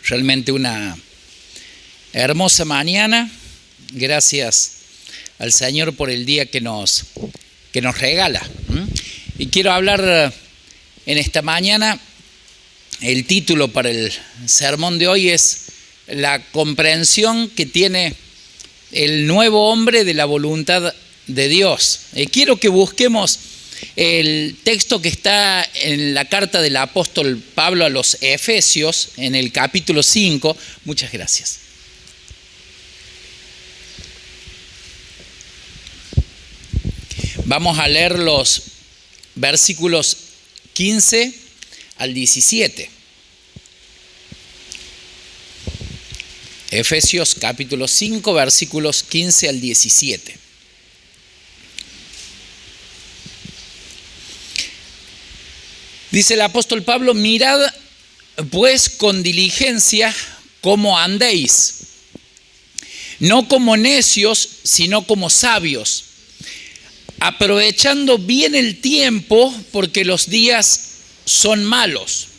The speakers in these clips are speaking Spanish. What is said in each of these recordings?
Realmente una hermosa mañana. Gracias al Señor por el día que nos regala. Y quiero hablar en esta mañana, el título para el sermón de hoy es la comprensión que tiene el nuevo hombre de la voluntad de Dios. Quiero que busquemos el texto que está en la carta del apóstol Pablo a los Efesios, en el capítulo 5. Muchas gracias. Vamos a leer los versículos 15 al 17. Efesios capítulo 5, versículos 15 al 17. Dice el apóstol Pablo: mirad pues con diligencia cómo andéis, no como necios, sino como sabios, aprovechando bien el tiempo, porque los días son malos.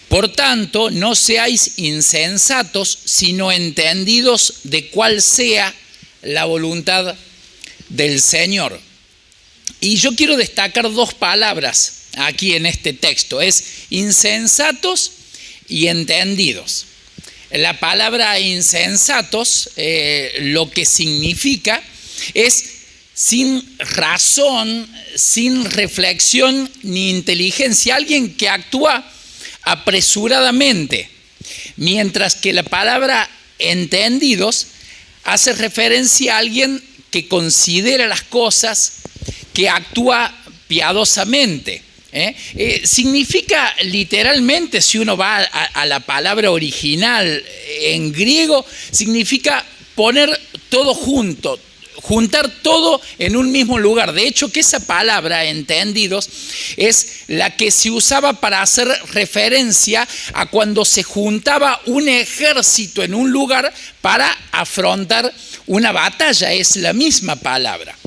Por tanto, no seáis insensatos, sino entendidos de cuál sea la voluntad del Señor. Y yo quiero destacar dos palabras aquí en este texto: es insensatos y entendidos. La palabra insensatos lo que significa es sin razón, sin reflexión ni inteligencia, alguien que actúa apresuradamente, mientras que la palabra entendidos hace referencia a alguien que considera las cosas, que actúa piadosamente. Significa literalmente, si uno va a la palabra original en griego, significa poner todo junto, juntar todo en un mismo lugar. De hecho, que esa palabra, entendidos, es la que se usaba para hacer referencia a cuando se juntaba un ejército en un lugar para afrontar una batalla. Es la misma palabra.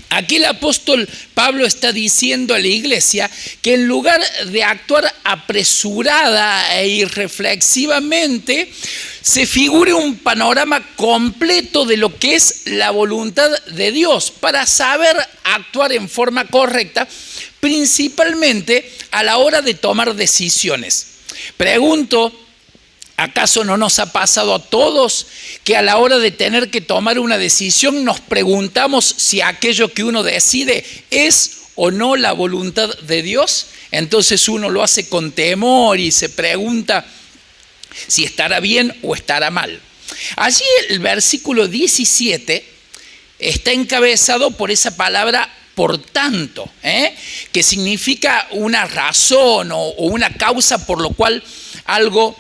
Aquí el apóstol Pablo está diciendo a la iglesia que en lugar de actuar apresurada e irreflexivamente, se figure un panorama completo de lo que es la voluntad de Dios para saber actuar en forma correcta, principalmente a la hora de tomar decisiones. Pregunto, ¿acaso no nos ha pasado a todos que a la hora de tener que tomar una decisión nos preguntamos si aquello que uno decide es o no la voluntad de Dios? Entonces uno lo hace con temor y se pregunta si estará bien o estará mal. Allí el versículo 17 está encabezado por esa palabra por tanto, que significa una razón o una causa por lo cual algo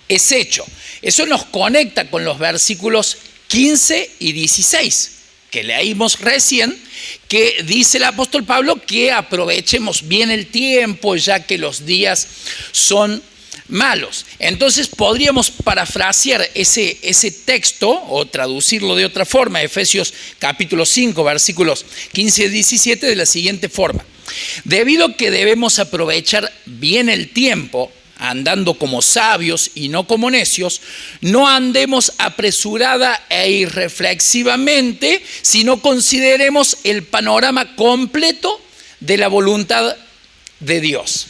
es hecho. Eso nos conecta con los versículos 15 y 16 que leímos recién, que dice el apóstol Pablo que aprovechemos bien el tiempo, ya que los días son malos. Entonces podríamos parafrasear ese texto o traducirlo de otra forma, Efesios capítulo 5, versículos 15 y 17, de la siguiente forma: debido a que debemos aprovechar bien el tiempo, andando como sabios y no como necios, no andemos apresurada e irreflexivamente, sino consideremos el panorama completo de la voluntad de Dios.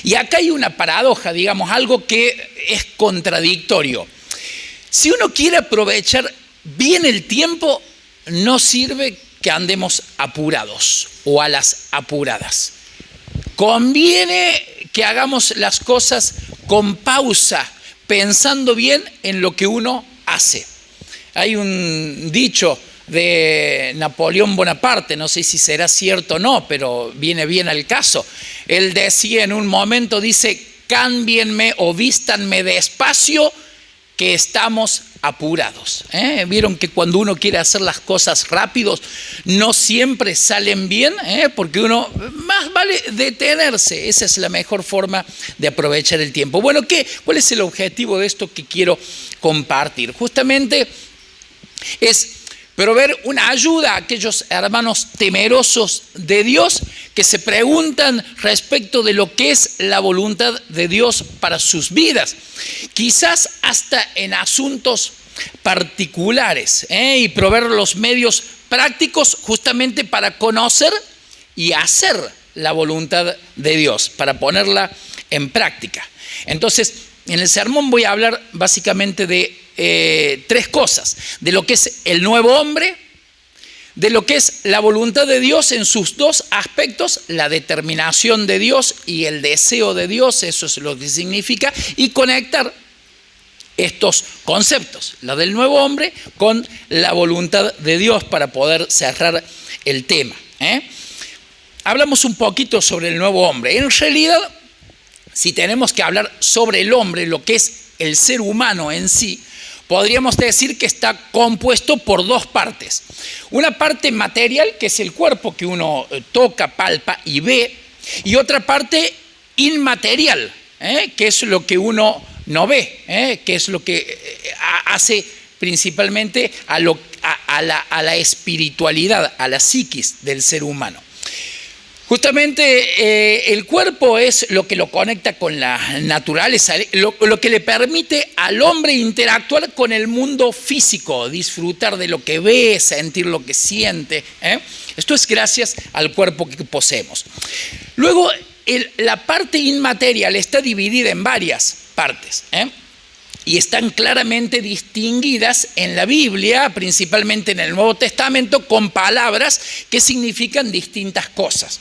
Y acá hay una paradoja, digamos, algo que es contradictorio. Si uno quiere aprovechar bien el tiempo, no sirve que andemos apurados o a las apuradas. Conviene que hagamos las cosas con pausa, pensando bien en lo que uno hace. Hay un dicho de Napoleón Bonaparte, no sé si será cierto o no, pero viene bien al caso. Él decía en un momento, dice: cámbienme o vístanme despacio, que estamos apurados. Vieron que cuando uno quiere hacer las cosas rápidos, no siempre salen bien, porque uno más vale detenerse. Esa es la mejor forma de aprovechar el tiempo. Bueno, ¿cuál es el objetivo de esto que quiero compartir? Justamente es proveer una ayuda a aquellos hermanos temerosos de Dios que se preguntan respecto de lo que es la voluntad de Dios para sus vidas, quizás hasta en asuntos particulares, y proveer los medios prácticos justamente para conocer y hacer la voluntad de Dios, para ponerla en práctica. Entonces, en el sermón voy a hablar básicamente de tres cosas: de lo que es el nuevo hombre, de lo que es la voluntad de Dios en sus dos aspectos, la determinación de Dios y el deseo de Dios, eso es lo que significa, y conectar estos conceptos, la del nuevo hombre con la voluntad de Dios, para poder cerrar el tema. Hablamos un poquito sobre el nuevo hombre. En realidad, si tenemos que hablar sobre el hombre, lo que es el ser humano en sí, podríamos decir que está compuesto por dos partes. Una parte material, que es el cuerpo que uno toca, palpa y ve, y otra parte inmaterial, que es lo que uno no ve, que es lo que hace principalmente a la espiritualidad, a la psiquis del ser humano. Justamente el cuerpo es lo que lo conecta con la naturaleza, lo que le permite al hombre interactuar con el mundo físico, disfrutar de lo que ve, sentir lo que siente. Esto es gracias al cuerpo que poseemos. Luego, la parte inmaterial está dividida en varias partes, y están claramente distinguidas en la Biblia, principalmente en el Nuevo Testamento, con palabras que significan distintas cosas.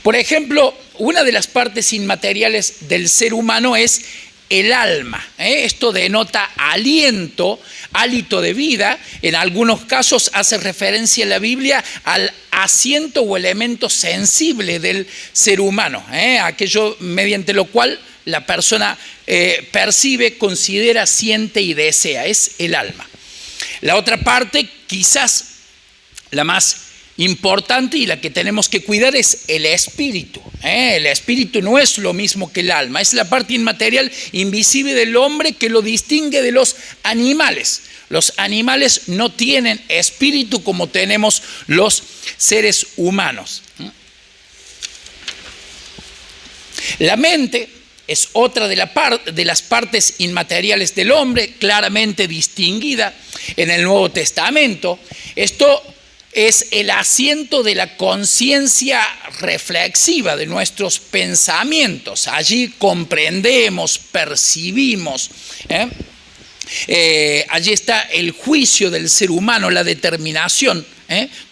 Por ejemplo, una de las partes inmateriales del ser humano es el alma. Esto denota aliento, hálito de vida. En algunos casos hace referencia en la Biblia al asiento o elemento sensible del ser humano, aquello mediante lo cual la persona percibe, considera, siente y desea. Es el alma. La otra parte, quizás la más importante y la que tenemos que cuidar, es el espíritu. El espíritu no es lo mismo que el alma. Es la parte inmaterial, invisible del hombre, que lo distingue de los animales. Los animales no tienen espíritu como tenemos los seres humanos. La mente es otra de las partes inmateriales del hombre, claramente distinguida en el Nuevo Testamento. Esto es el asiento de la conciencia reflexiva de nuestros pensamientos. Allí comprendemos, percibimos. Allí está el juicio del ser humano, la determinación.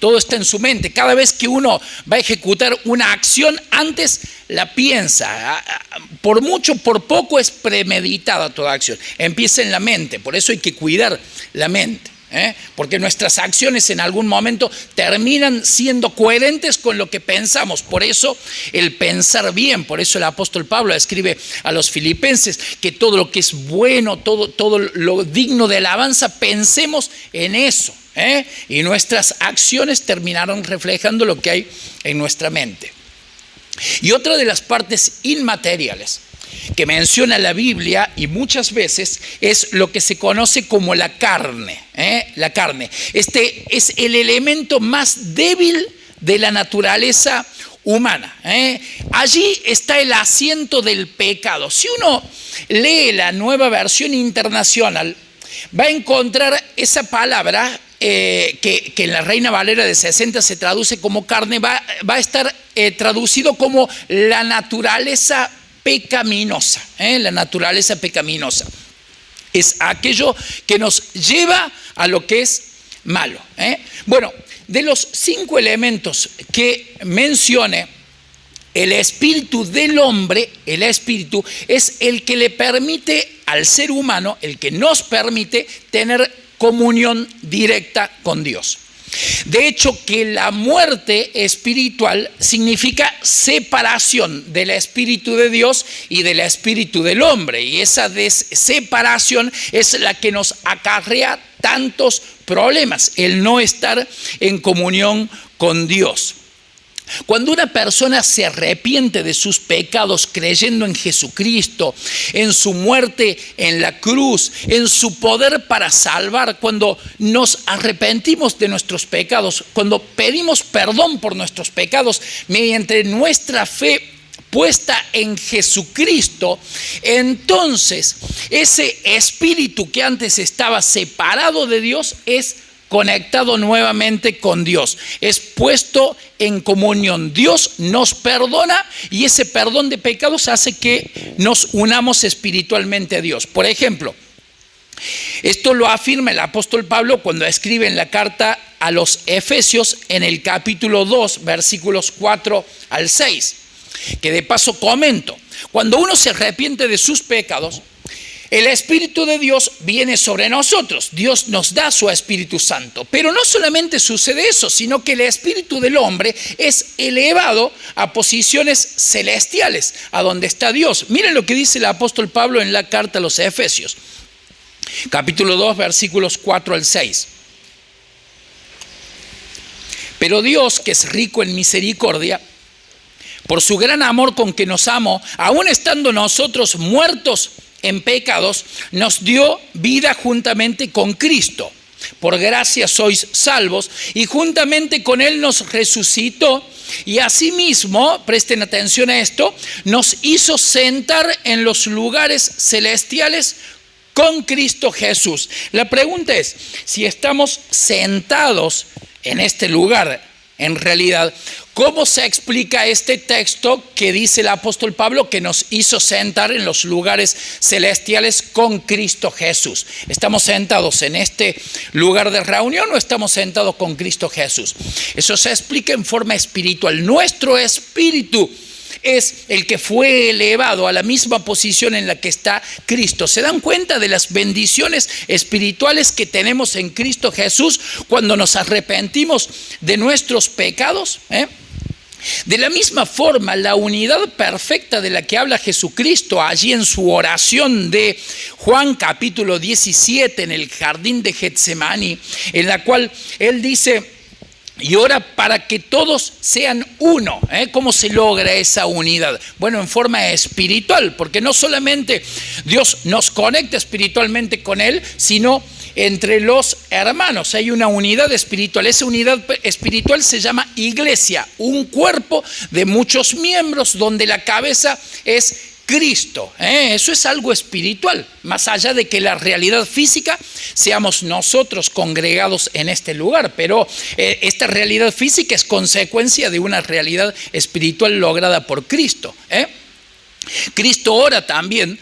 Todo está en su mente. Cada vez que uno va a ejecutar una acción, antes la piensa. Por mucho, por poco es premeditada toda acción. Empieza en la mente. Por eso hay que cuidar la mente, porque nuestras acciones en algún momento terminan siendo coherentes con lo que pensamos. Por eso el pensar bien. Por eso el apóstol Pablo escribe a los filipenses que todo lo que es bueno, todo lo digno de alabanza, pensemos en eso. Y nuestras acciones terminaron reflejando lo que hay en nuestra mente. Y otra de las partes inmateriales que menciona la Biblia, y muchas veces, es lo que se conoce como la carne. La carne. Este es el elemento más débil de la naturaleza humana. Allí está el asiento del pecado. Si uno lee la Nueva Versión Internacional, va a encontrar esa palabra que en la Reina Valera de 60 se traduce como carne, va a estar traducido como la naturaleza pecaminosa. La naturaleza pecaminosa es aquello que nos lleva a lo que es malo. Bueno, de los 5 elementos que mencioné, el espíritu del hombre, el espíritu, es el que le permite al ser humano, el que nos permite tener comunión directa con Dios. De hecho, que la muerte espiritual significa separación del espíritu de Dios y del espíritu del hombre. Y esa separación es la que nos acarrea tantos problemas, el no estar en comunión con Dios. Cuando una persona se arrepiente de sus pecados creyendo en Jesucristo, en su muerte en la cruz, en su poder para salvar, cuando nos arrepentimos de nuestros pecados, cuando pedimos perdón por nuestros pecados mediante nuestra fe puesta en Jesucristo, entonces ese espíritu que antes estaba separado de Dios es conectado nuevamente con Dios, es puesto en comunión. Dios nos perdona y ese perdón de pecados hace que nos unamos espiritualmente a Dios. Por ejemplo, esto lo afirma el apóstol Pablo cuando escribe en la carta a los Efesios en el capítulo 2, versículos 4 al 6, que de paso comento. Cuando uno se arrepiente de sus pecados, el Espíritu de Dios viene sobre nosotros. Dios nos da su Espíritu Santo. Pero no solamente sucede eso, sino que el espíritu del hombre es elevado a posiciones celestiales, a donde está Dios. Miren lo que dice el apóstol Pablo en la carta a los Efesios, capítulo 2, versículos 4 al 6. Pero Dios, que es rico en misericordia, por su gran amor con que nos amó, aun estando nosotros muertos en pecados, nos dio vida juntamente con Cristo. Por gracia sois salvos, y juntamente con Él nos resucitó, y asimismo, presten atención a esto, nos hizo sentar en los lugares celestiales con Cristo Jesús. La pregunta es, si estamos sentados en este lugar, en realidad, ¿cómo se explica este texto que dice el apóstol Pablo que nos hizo sentar en los lugares celestiales con Cristo Jesús? ¿Estamos sentados en este lugar de reunión o estamos sentados con Cristo Jesús? Eso se explica en forma espiritual. Nuestro espíritu es el que fue elevado a la misma posición en la que está Cristo. ¿Se dan cuenta de las bendiciones espirituales que tenemos en Cristo Jesús cuando nos arrepentimos de nuestros pecados? De la misma forma, la unidad perfecta de la que habla Jesucristo allí en su oración de Juan capítulo 17 en el jardín de Getsemaní, en la cual Él dice: y ora para que todos sean uno. ¿Cómo se logra esa unidad? Bueno, en forma espiritual, porque no solamente Dios nos conecta espiritualmente con Él, sino entre los hermanos. Hay una unidad espiritual. Esa unidad espiritual se llama iglesia, un cuerpo de muchos miembros donde la cabeza es Cristo. Eso es algo espiritual, más allá de que la realidad física seamos nosotros congregados en este lugar, pero esta realidad física es consecuencia de una realidad espiritual lograda por Cristo. Cristo ora también.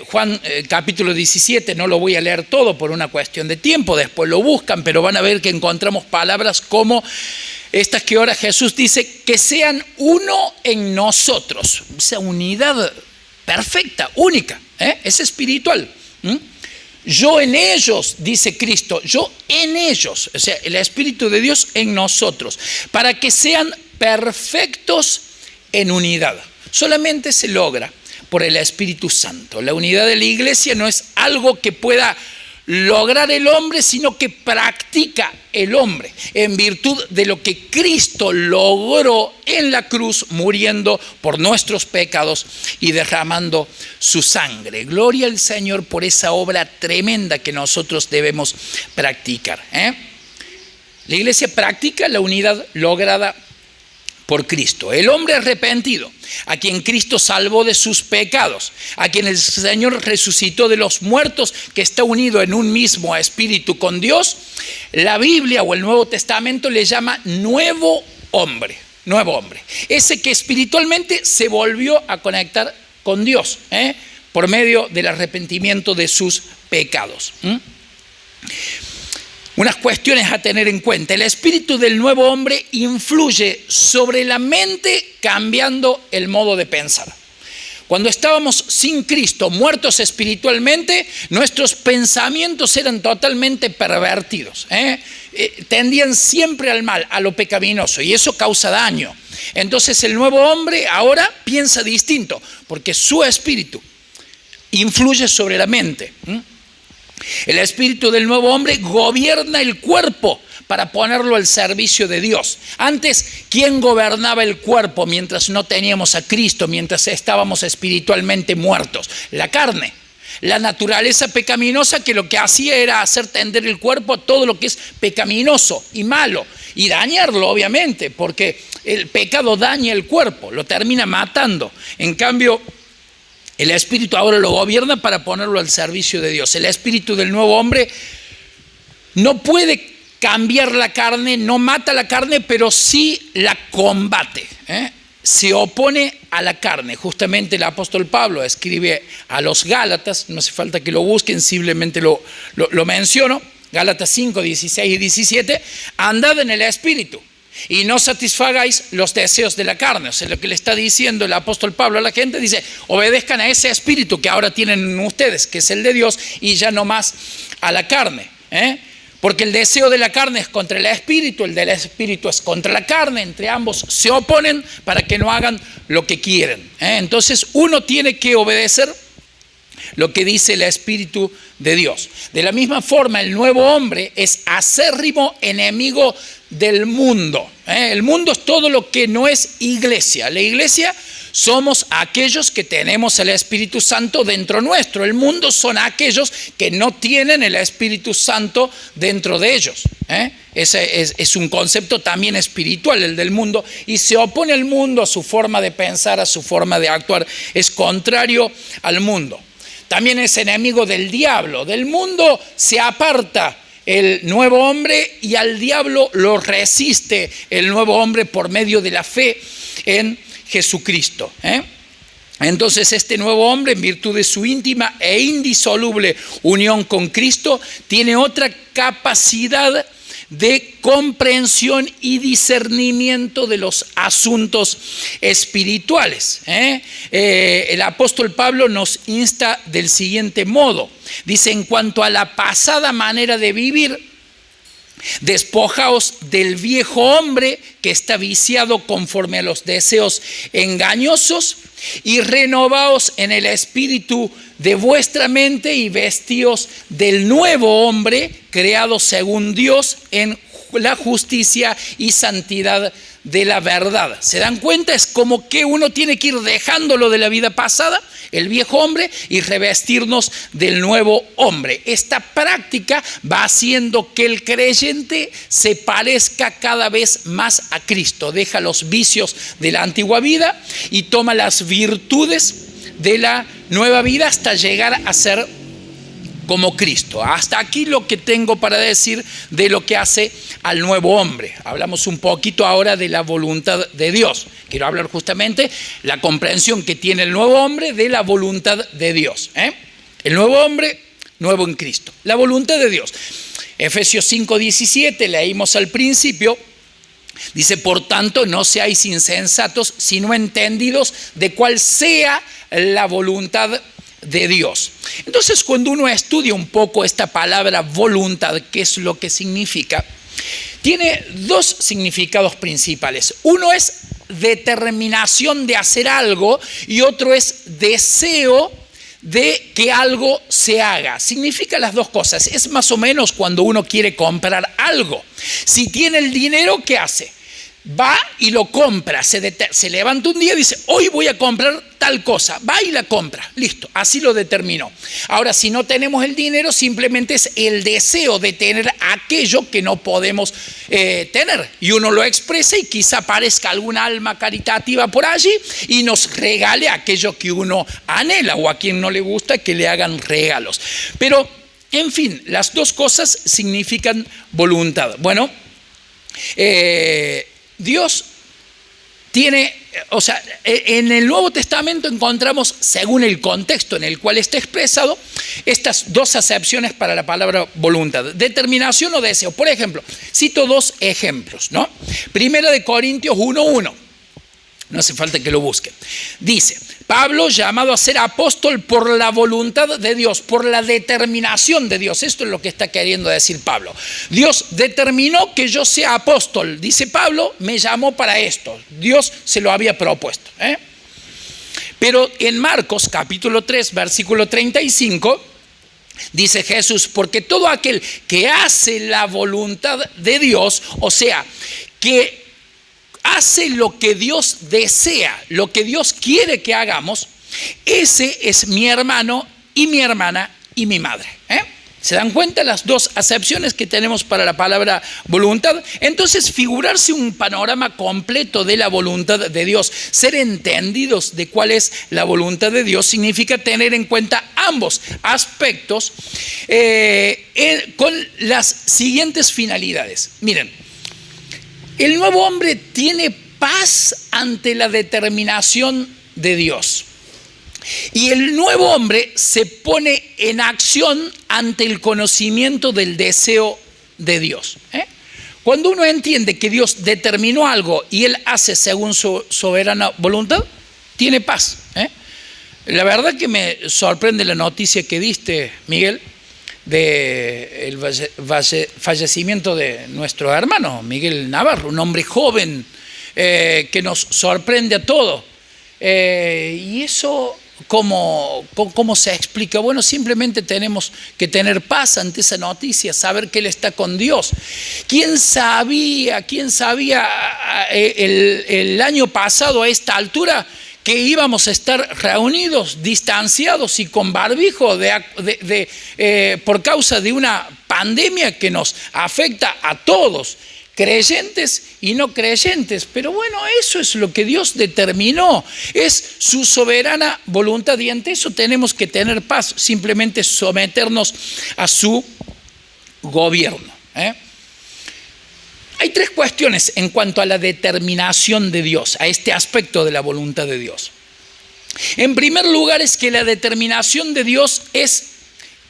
Juan capítulo 17, no lo voy a leer todo por una cuestión de tiempo, después lo buscan, pero van a ver que encontramos palabras como estas que ora Jesús, dice: que sean uno en nosotros. Esa unidad perfecta, única, es espiritual. Yo en ellos, dice Cristo, yo en ellos, o sea, el Espíritu de Dios en nosotros, para que sean perfectos en unidad. Solamente se logra por el Espíritu Santo. La unidad de la iglesia no es algo que pueda lograr el hombre, sino que practica el hombre en virtud de lo que Cristo logró en la cruz, muriendo por nuestros pecados y derramando su sangre. Gloria al Señor por esa obra tremenda que nosotros debemos practicar. La iglesia practica la unidad lograda por Cristo. El hombre arrepentido, a quien Cristo salvó de sus pecados, a quien el Señor resucitó de los muertos, que está unido en un mismo espíritu con Dios, la Biblia o el Nuevo Testamento le llama nuevo hombre. Nuevo hombre. Ese que espiritualmente se volvió a conectar con Dios, por medio del arrepentimiento de sus pecados. Unas cuestiones a tener en cuenta. El espíritu del nuevo hombre influye sobre la mente, cambiando el modo de pensar. Cuando estábamos sin Cristo, muertos espiritualmente, nuestros pensamientos eran totalmente pervertidos. Tendían siempre al mal, a lo pecaminoso, y eso causa daño. Entonces el nuevo hombre ahora piensa distinto, porque su espíritu influye sobre la mente. El espíritu del nuevo hombre gobierna el cuerpo para ponerlo al servicio de Dios. Antes, ¿quién gobernaba el cuerpo mientras no teníamos a Cristo, mientras estábamos espiritualmente muertos? La carne. La naturaleza pecaminosa, que lo que hacía era hacer tender el cuerpo a todo lo que es pecaminoso y malo y dañarlo, obviamente, porque el pecado daña el cuerpo, lo termina matando. En cambio, el Espíritu ahora lo gobierna para ponerlo al servicio de Dios. El Espíritu del nuevo hombre no puede cambiar la carne, no mata la carne, pero sí la combate, se opone a la carne. Justamente el apóstol Pablo escribe a los Gálatas, no hace falta que lo busquen, simplemente lo menciono, Gálatas 5, 16 y 17, andad en el Espíritu y no satisfagáis los deseos de la carne. O sea, lo que le está diciendo el apóstol Pablo a la gente, dice, obedezcan a ese espíritu que ahora tienen ustedes, que es el de Dios, y ya no más a la carne. Porque el deseo de la carne es contra el espíritu, el del espíritu es contra la carne, entre ambos se oponen para que no hagan lo que quieren. Entonces uno tiene que obedecer lo que dice el Espíritu de Dios. De la misma forma, el nuevo hombre es acérrimo enemigo del mundo. El mundo es todo lo que no es iglesia. La iglesia somos aquellos que tenemos el Espíritu Santo dentro nuestro. El mundo son aquellos que no tienen el Espíritu Santo dentro de ellos. Ese es un concepto también espiritual, el del mundo, y se opone al mundo, a su forma de pensar, a su forma de actuar. Es contrario al mundo. También es enemigo del diablo. Del mundo se aparta el nuevo hombre y al diablo lo resiste el nuevo hombre por medio de la fe en Jesucristo. Entonces este nuevo hombre, en virtud de su íntima e indisoluble unión con Cristo, tiene otra capacidad de comprensión y discernimiento de los asuntos espirituales. El apóstol Pablo nos insta del siguiente modo. Dice, en cuanto a la pasada manera de vivir, despojaos del viejo hombre que está viciado conforme a los deseos engañosos y renovaos en el espíritu de vuestra mente y vestíos del nuevo hombre creado según Dios en la justicia y santidad de la verdad. ¿Se dan cuenta? Es como que uno tiene que ir dejando lo de la vida pasada, el viejo hombre, y revestirnos del nuevo hombre. Esta práctica va haciendo que el creyente se parezca cada vez más a Cristo. Deja los vicios de la antigua vida y toma las virtudes de la nueva vida hasta llegar a ser como Cristo. Hasta aquí lo que tengo para decir de lo que hace al nuevo hombre. Hablamos un poquito ahora de la voluntad de Dios. Quiero hablar justamente la comprensión que tiene el nuevo hombre de la voluntad de Dios. El nuevo hombre, nuevo en Cristo. La voluntad de Dios. Efesios 5:17, leímos al principio. Dice, por tanto, no seáis insensatos, sino entendidos de cuál sea la voluntad de Dios. Entonces, cuando uno estudia un poco esta palabra voluntad, ¿qué es lo que significa? Tiene dos significados principales. Uno es determinación de hacer algo y otro es deseo de que algo se haga. Significa las dos cosas. Es más o menos cuando uno quiere comprar algo. Si tiene el dinero, ¿qué hace? Va y lo compra, se levanta un día y dice, hoy voy a comprar tal cosa, va y la compra, listo, así lo determinó. Ahora, si no tenemos el dinero, simplemente es el deseo de tener aquello que no podemos tener. Y uno lo expresa y quizá aparezca alguna alma caritativa por allí y nos regale aquello que uno anhela, o a quien no le gusta que le hagan regalos. Pero, en fin, las dos cosas significan voluntad. Bueno, Dios tiene, o sea, en el Nuevo Testamento encontramos, según el contexto en el cual está expresado, estas dos acepciones para la palabra voluntad: determinación o deseo. Por ejemplo, cito dos ejemplos, ¿no? Primera de Corintios 1:1. No hace falta que lo busquen. Dice, Pablo, llamado a ser apóstol por la voluntad de Dios, por la determinación de Dios. Esto es lo que está queriendo decir Pablo. Dios determinó que yo sea apóstol. Dice Pablo, me llamó para esto. Dios se lo había propuesto. Pero en Marcos capítulo 3, versículo 35, Dice Jesús, porque todo aquel que hace la voluntad de Dios, o sea, que hace lo que Dios desea, lo que Dios quiere que hagamos, ese es mi hermano y mi hermana y mi madre. ¿Se dan cuenta las dos acepciones que tenemos para la palabra voluntad? Entonces, figurarse un panorama completo de la voluntad de Dios, ser entendidos de cuál es la voluntad de Dios, significa tener en cuenta ambos aspectos con las siguientes finalidades. Miren, el nuevo hombre tiene paz ante la determinación de Dios. Y el nuevo hombre se pone en acción ante el conocimiento del deseo de Dios. Cuando uno entiende que Dios determinó algo y Él hace según su soberana voluntad, tiene paz. La verdad que me sorprende la noticia que diste, Miguel, del fallecimiento de nuestro hermano, Miguel Navarro, un hombre joven que nos sorprende a todos. Y eso... ¿Cómo se explica? Bueno, simplemente tenemos que tener paz ante esa noticia, saber que Él está con Dios. ¿Quién sabía el año pasado a esta altura que íbamos a estar reunidos, distanciados y con barbijo por causa de una pandemia que nos afecta a todos? Creyentes y no creyentes, pero bueno, eso es lo que Dios determinó, es su soberana voluntad y ante eso tenemos que tener paz, simplemente someternos a su gobierno. Hay tres cuestiones en cuanto a la determinación de Dios, a este aspecto de la voluntad de Dios. En primer lugar es que la determinación de Dios es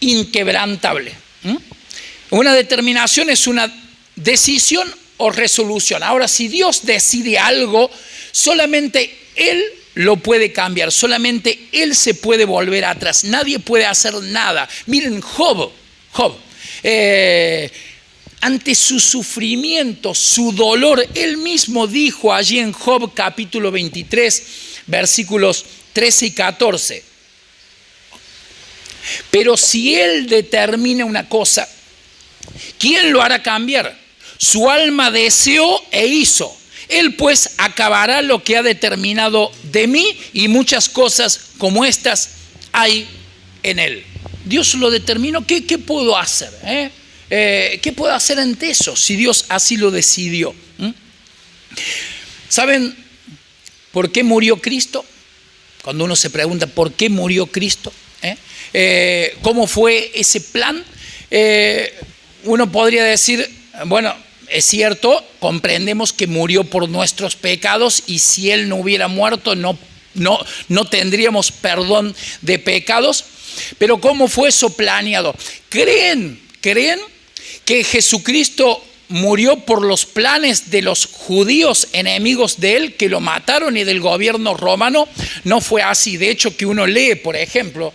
inquebrantable. Una determinación es una decisión o resolución. Ahora, si Dios decide algo, solamente Él lo puede cambiar, solamente Él se puede volver atrás, nadie puede hacer nada. Miren, Job, ante su sufrimiento, su dolor, Él mismo dijo allí en Job capítulo 23, versículos 13 y 14. Pero si Él determina una cosa, ¿quién lo hará cambiar? Su alma deseó e hizo. Él pues acabará lo que ha determinado de mí y muchas cosas como estas hay en Él. Dios lo determinó. ¿Qué puedo hacer? ¿Qué puedo hacer ante eso si Dios así lo decidió? ¿Saben por qué murió Cristo? Cuando uno se pregunta por qué murió Cristo, ¿cómo fue ese plan? Uno podría decir, bueno, es cierto, comprendemos que murió por nuestros pecados y si Él no hubiera muerto no tendríamos perdón de pecados. Pero ¿cómo fue eso planeado? ¿Creen que Jesucristo murió por los planes de los judíos enemigos de Él que lo mataron y del gobierno romano? No fue así. De hecho, que uno lee, por ejemplo,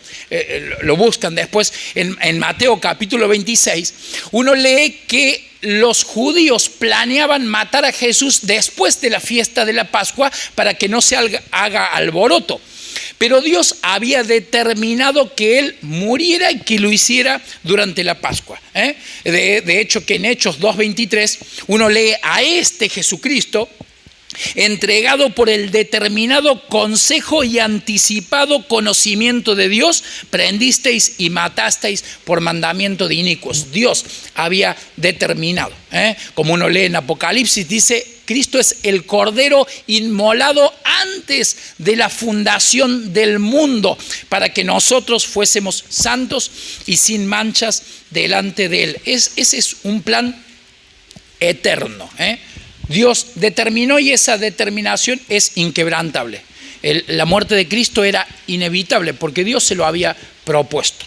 lo buscan después en Mateo capítulo 26, uno lee que los judíos planeaban matar a Jesús después de la fiesta de la Pascua para que no se haga alboroto. Pero Dios había determinado que Él muriera y que lo hiciera durante la Pascua. De hecho, que en Hechos 2:23 uno lee a este Jesucristo entregado por el determinado consejo y anticipado conocimiento de Dios, prendisteis y matasteis por mandamiento de inicuos. Dios había determinado. Como uno lee en Apocalipsis, dice, Cristo es el Cordero inmolado antes de la fundación del mundo, para que nosotros fuésemos santos y sin manchas delante de Él. Ese es un plan eterno. Dios determinó y esa determinación es inquebrantable. La muerte de Cristo era inevitable porque Dios se lo había propuesto.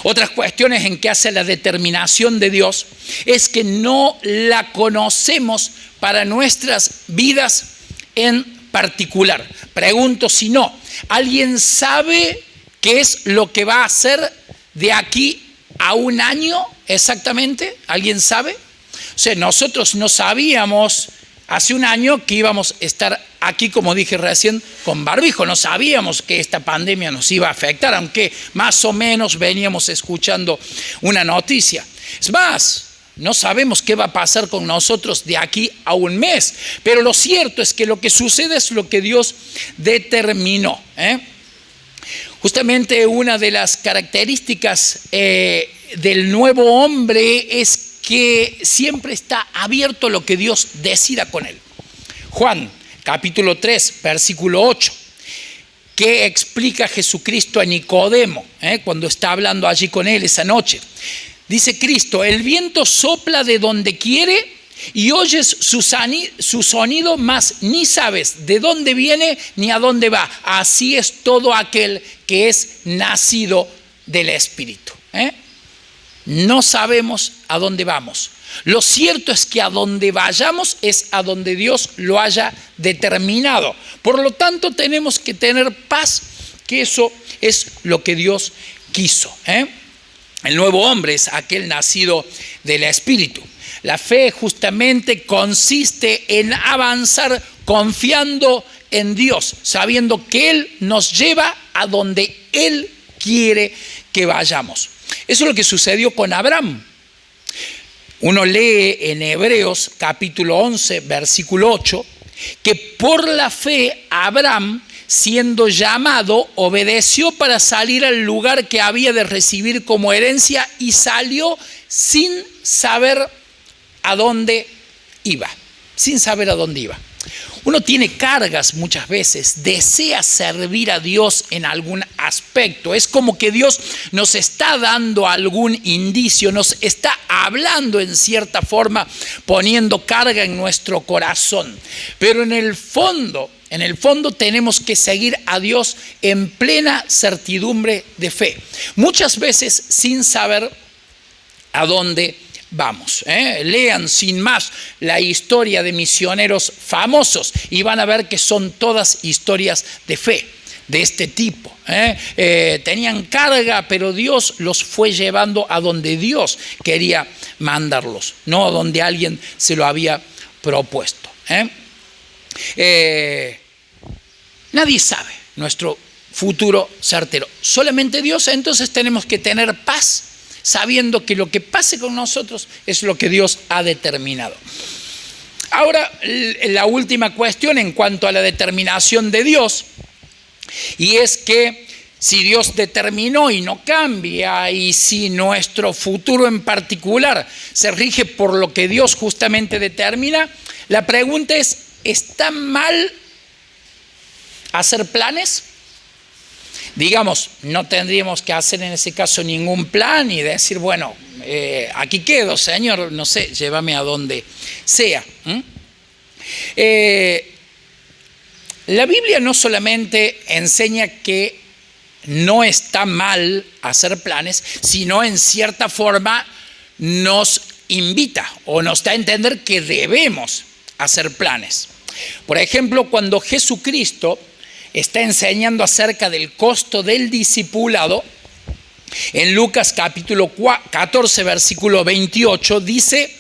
Otras cuestiones en que hace la determinación de Dios es que no la conocemos para nuestras vidas en particular. Pregunto si no, ¿alguien sabe qué es lo que va a hacer de aquí a un año exactamente? ¿Alguien sabe? O sea, nosotros no sabíamos hace un año que íbamos a estar aquí, como dije recién, con barbijo. No sabíamos que esta pandemia nos iba a afectar, aunque más o menos veníamos escuchando una noticia. Es más, no sabemos qué va a pasar con nosotros de aquí a un mes, pero lo cierto es que lo que sucede es lo que Dios determinó. Justamente una de las características del nuevo hombre es que siempre está abierto a lo que Dios decida con él. Juan, capítulo 3, versículo 8, que explica Jesucristo a Nicodemo, cuando está hablando allí con él esa noche. Dice Cristo: el viento sopla de donde quiere y oyes su sonido, mas ni sabes de dónde viene ni a dónde va. Así es todo aquel que es nacido del Espíritu. No sabemos a dónde vamos. Lo cierto es que a donde vayamos es a donde Dios lo haya determinado. Por lo tanto, tenemos que tener paz, que eso es lo que Dios quiso. El nuevo hombre es aquel nacido del Espíritu. La fe justamente consiste en avanzar confiando en Dios, sabiendo que Él nos lleva a donde Él quiere que vayamos. Eso es lo que sucedió con Abraham. Uno lee en Hebreos capítulo 11, versículo 8, que por la fe Abraham, siendo llamado, obedeció para salir al lugar que había de recibir como herencia y salió sin saber a dónde iba. Sin saber a dónde iba. Uno tiene cargas muchas veces, desea servir a Dios en algún aspecto. Es como que Dios nos está dando algún indicio, nos está hablando en cierta forma, poniendo carga en nuestro corazón. Pero en el fondo tenemos que seguir a Dios en plena certidumbre de fe. Muchas veces sin saber a dónde vamos. Lean sin más la historia de misioneros famosos y van a ver que son todas historias de fe de este tipo. Tenían carga, pero Dios los fue llevando a donde Dios quería mandarlos, no a donde alguien se lo había propuesto. Nadie sabe nuestro futuro certero, solamente Dios. Entonces tenemos que tener paz, sabiendo que lo que pase con nosotros es lo que Dios ha determinado. Ahora, la última cuestión en cuanto a la determinación de Dios, y es que si Dios determinó y no cambia, y si nuestro futuro en particular se rige por lo que Dios justamente determina, la pregunta es: ¿está mal hacer planes? Digamos, no tendríamos que hacer en ese caso ningún plan y decir, bueno, aquí quedo, Señor, no sé, llévame a donde sea. La Biblia no solamente enseña que no está mal hacer planes, sino en cierta forma nos invita o nos da a entender que debemos hacer planes. Por ejemplo, cuando Jesucristo está enseñando acerca del costo del discipulado, en Lucas capítulo 14, versículo 28, dice: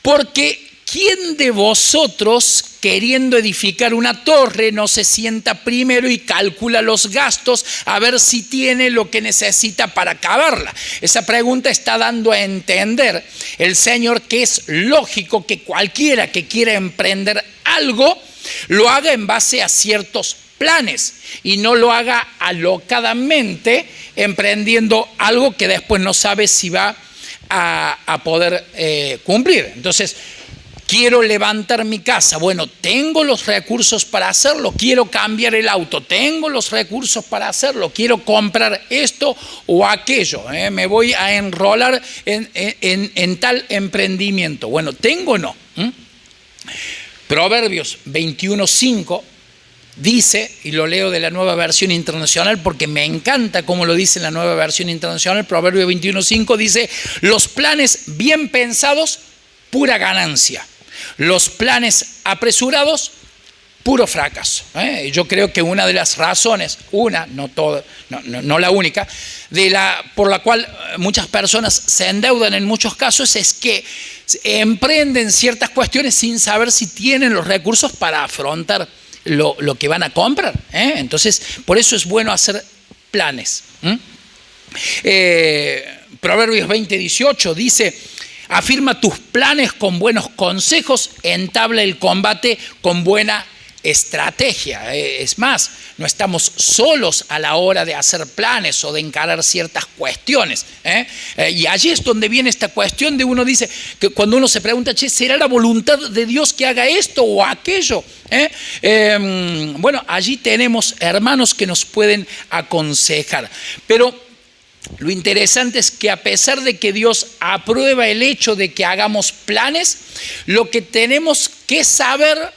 porque ¿quién de vosotros, queriendo edificar una torre, no se sienta primero y calcula los gastos a ver si tiene lo que necesita para acabarla? Esa pregunta está dando a entender el Señor que es lógico que cualquiera que quiera emprender algo lo haga en base a ciertos planes y no lo haga alocadamente emprendiendo algo que después no sabe si va a poder cumplir. Entonces, quiero levantar mi casa, bueno, tengo los recursos para hacerlo. Quiero cambiar el auto, tengo los recursos para hacerlo. Quiero comprar esto o aquello, me voy a enrolar en tal emprendimiento. Bueno, ¿tengo o no? Proverbios 21:5 dice, y lo leo de la Nueva Versión Internacional porque me encanta cómo lo dice en la Nueva Versión Internacional. Proverbio 21:5 dice: los planes bien pensados, pura ganancia; los planes apresurados, puro fracaso. Yo creo que una de las razones, no la única, por la cual muchas personas se endeudan en muchos casos, es que emprenden ciertas cuestiones sin saber si tienen los recursos para afrontar lo que van a comprar. Entonces, por eso es bueno hacer planes. Proverbios 20:18 dice: afirma tus planes con buenos consejos, entabla el combate con buena estrategia. Es más, no estamos solos a la hora de hacer planes o de encarar ciertas cuestiones. Y allí es donde viene esta cuestión de uno dice, que cuando uno se pregunta, ¿será la voluntad de Dios que haga esto o aquello? Bueno, allí tenemos hermanos que nos pueden aconsejar. Pero lo interesante es que a pesar de que Dios aprueba el hecho de que hagamos planes, lo que tenemos que saber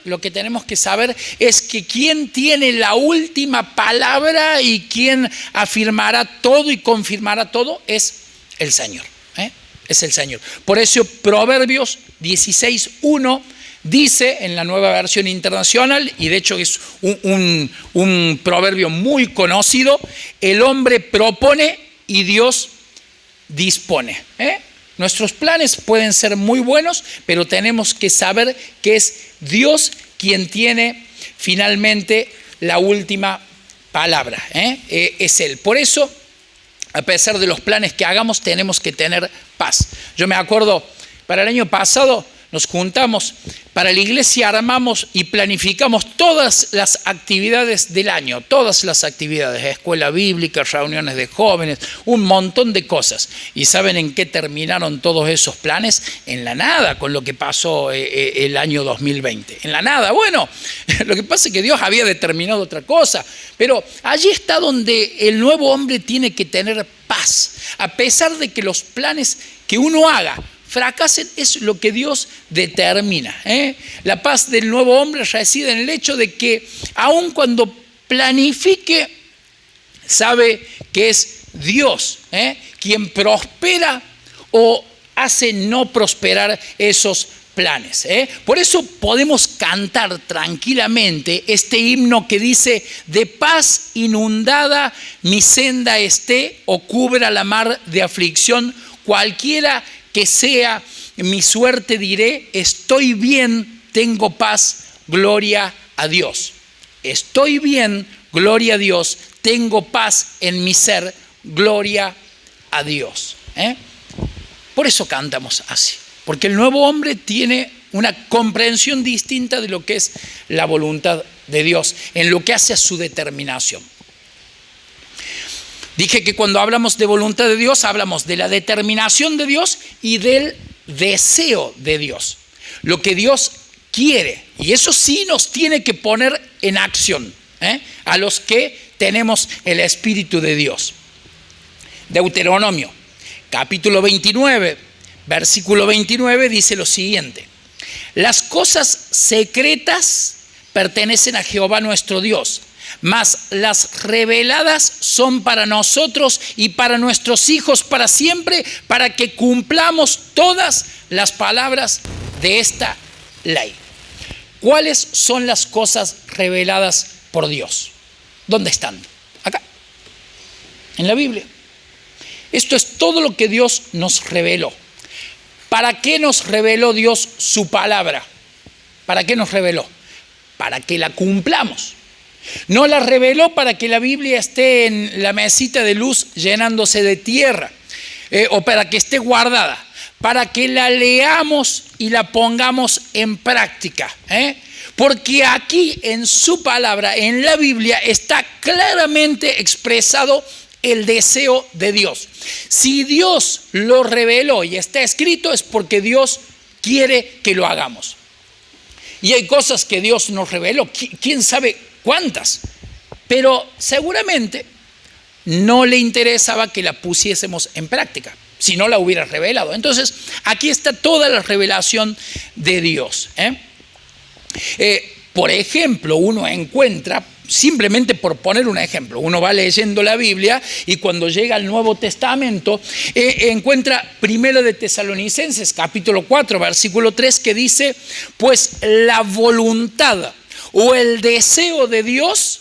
es que quien tiene la última palabra y quien afirmará todo y confirmará todo es el Señor. Es el Señor. Por eso Proverbios 16:1 dice en la Nueva Versión Internacional, y de hecho es un proverbio muy conocido: el hombre propone y Dios dispone. Nuestros planes pueden ser muy buenos, pero tenemos que saber que es Dios quien tiene finalmente la última palabra. Es Él. Por eso, a pesar de los planes que hagamos, tenemos que tener paz. Yo me acuerdo, para el año pasado nos juntamos, para la iglesia armamos y planificamos todas las actividades del año, todas las actividades, escuela bíblica, reuniones de jóvenes, un montón de cosas. ¿Y saben en qué terminaron todos esos planes? En la nada, con lo que pasó el año 2020. En la nada. Bueno, lo que pasa es que Dios había determinado otra cosa, pero allí está donde el nuevo hombre tiene que tener paz, a pesar de que los planes que uno haga fracasen, es lo que Dios determina. La paz del nuevo hombre reside en el hecho de que aun cuando planifique, sabe que es Dios quien prospera o hace no prosperar esos planes. Por eso podemos cantar tranquilamente este himno que dice: de paz inundada mi senda esté, o cubra la mar de aflicción, cualquiera que sea mi suerte diré, estoy bien, tengo paz, gloria a Dios. Estoy bien, gloria a Dios, tengo paz en mi ser, gloria a Dios. Por eso cantamos así, porque el nuevo hombre tiene una comprensión distinta de lo que es la voluntad de Dios, en lo que hace a su determinación. Dije que cuando hablamos de voluntad de Dios, hablamos de la determinación de Dios y del deseo de Dios. Lo que Dios quiere. Y eso sí nos tiene que poner en acción, a los que tenemos el Espíritu de Dios. Deuteronomio, capítulo 29, versículo 29, dice lo siguiente: las cosas secretas pertenecen a Jehová nuestro Dios, mas las reveladas son para nosotros y para nuestros hijos para siempre, para que cumplamos todas las palabras de esta ley. ¿Cuáles son las cosas reveladas por Dios? ¿Dónde están? Acá, en la Biblia. Esto es todo lo que Dios nos reveló. ¿Para qué nos reveló Dios su palabra? ¿Para qué nos reveló? Para que la cumplamos. No la reveló para que la Biblia esté en la mesita de luz llenándose de tierra, o para que esté guardada, para que la leamos y la pongamos en práctica. Porque aquí en su palabra, en la Biblia, está claramente expresado el deseo de Dios. Si Dios lo reveló y está escrito, es porque Dios quiere que lo hagamos. Y hay cosas que Dios nos reveló, quién sabe cuántas, pero seguramente no le interesaba que la pusiésemos en práctica, si no la hubiera revelado. Entonces, aquí está toda la revelación de Dios. Por ejemplo, uno encuentra, simplemente por poner un ejemplo, uno va leyendo la Biblia y cuando llega al Nuevo Testamento encuentra 1 de Tesalonicenses capítulo 4 versículo 3 que dice: pues la voluntad o el deseo de Dios